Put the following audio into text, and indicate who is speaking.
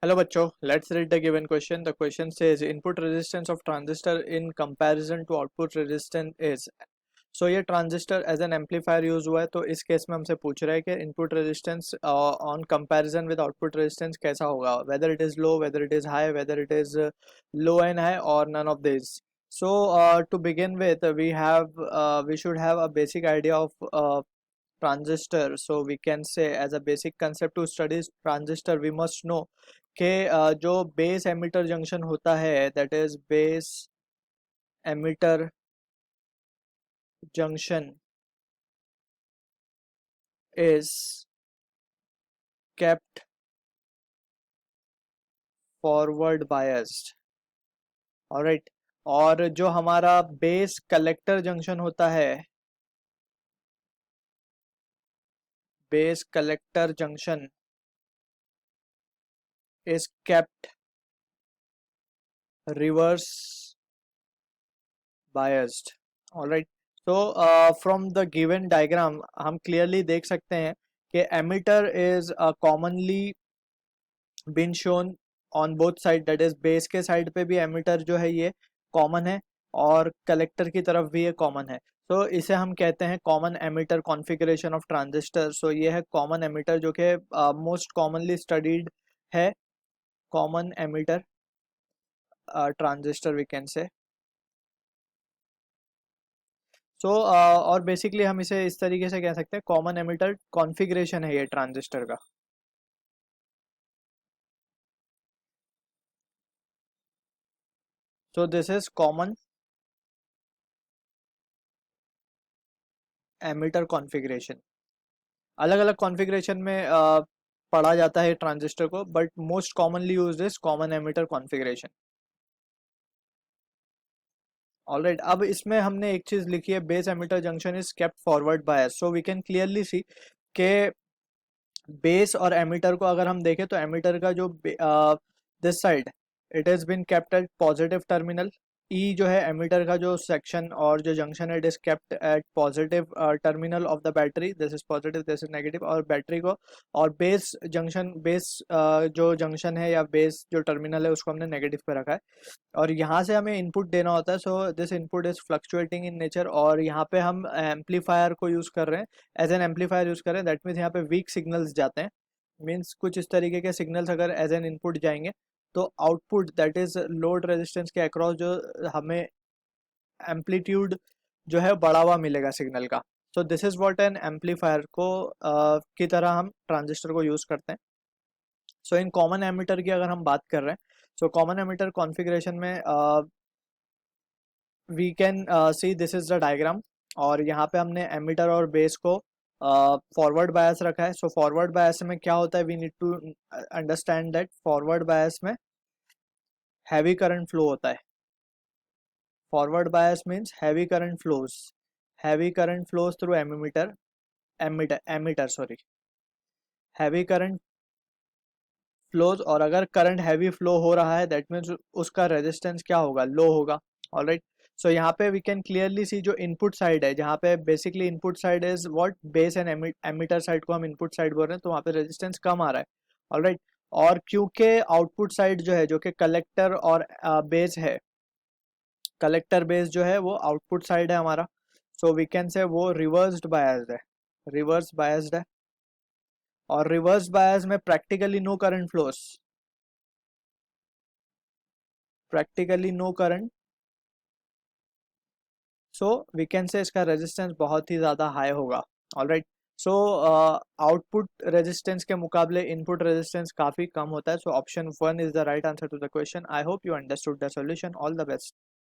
Speaker 1: Hello बच्चों, let's read the given question. The question says input resistance of transistor in comparison to output resistance is. So ये transistor as an amplifier use हुआ है, तो इस case में हमसे पूछ रहा है कि input resistance on comparison with output resistance कैसा होगा, whether it is low, whether it is high, whether it is low and high और none of this. So to begin with, we should have a basic idea of transistor. So we can say as a basic concept to study transistor, we must know कि जो base emitter junction होता है, that is base emitter junction is kept forward biased. Alright. और जो हमारा base collector junction होता है, base collector junction is kept reverse biased. Alright. तो फ्रॉम द गिवन डायग्राम हम क्लियरली देख सकते हैं कि emitter is commonly been shown on both side, that is base के साइड पे भी एमिटर जो है ये कॉमन है और कलेक्टर की तरफ भी ये कॉमन है. तो इसे हम कहते हैं common emitter configuration of transistor. So ये है कॉमन एमिटर जो कि मोस्ट कॉमनली स्टडीड है, common emitter transistor we can say. So और बेसिकली हम इसे इस तरीके से कह सकते हैं, कॉमन एमिटर कॉन्फ़िगरेशन है ये ट्रांजिस्टर का. So this is common emitter configuration. अलग अलग कॉन्फ़िगरेशन में पढ़ा जाता है ट्रांजिस्टर को, but most commonly used is common emitter configuration. Alright. अब इसमें हमने एक चीज लिखी है, base emitter junction is kept forward bias. So we can clearly see के बेस और एमिटर को अगर हम देखें तो एमिटर का जो this side it has been kept at positive terminal. E जो है एमिटर का जो सेक्शन और जो जंक्शन है, it is kept at positive terminal of the battery. This is positive, this is negative. और बैटरी को और बेस जंक्शन, बेस जो जंक्शन है या बेस जो टर्मिनल है उसको हमने नेगेटिव पे रखा है. और यहाँ से हमें इनपुट देना होता है. So this input is fluctuating in nature. और यहाँ पे हम एम्पलीफायर को यूज़ कर रहे हैं, एज एन एम्पलीफायर यूज़ कर रहे हैं. दैट मीन्स यहाँ पे वीक सिग्नल्स जाते हैं. मीन्स कुछ इस तरीके के सिग्नल्स अगर एज एन इनपुट जाएंगे तो output that is load resistance के अक्रॉस जो हमें एम्पलीट्यूड जो है बढ़ा हुआ मिलेगा सिग्नल का. So this is what an amplifier को की तरह हम ट्रांजिस्टर को यूज़ करते हैं. सो इन कॉमन एमिटर की अगर हम बात कर रहे हैं, सो कॉमन एमिटर कॉन्फ़िगरेशन में we can see this is the diagram. और यहाँ पे हमने एमिटर और बेस को फॉरवर्ड बायस रखा है. सो फॉरवर्ड बायस में क्या होता है, we need to understand that forward bias में हैवी करंट फ्लो होता है. Forward bias means heavy current flows, heavy current flows through emitter, emitter sorry, heavy current flows. और अगर करंट हैवी फ्लो हो रहा है दैट मीन्स उसका resistance क्या होगा, लो होगा. ऑलराइट. सो यहाँ पे वी कैन क्लियरली सी जो इनपुट साइड है, जहाँ पे basically input side is what, base and emitter side को हम इनपुट साइड बोल रहे हैं, तो वहाँ पे रेजिस्टेंस कम आ रहा है. ऑलराइट. और क्योंकि आउटपुट साइड जो है, जो कि कलेक्टर और बेस है, कलेक्टर बेस जो है वो आउटपुट साइड है हमारा. सो वी कैन से वो रिवर्स्ड बायस्ड है, रिवर्स बायस्ड है. और रिवर्स बायस में practically no current flows, practically no current. So we can say इसका रेजिस्टेंस बहुत ही ज़्यादा हाई होगा. ऑलराइट. सो आउटपुट रेजिस्टेंस के मुकाबले इनपुट रेजिस्टेंस काफ़ी कम होता है. So option 1 is the right answer to the question. I hope you understood the solution. All the best.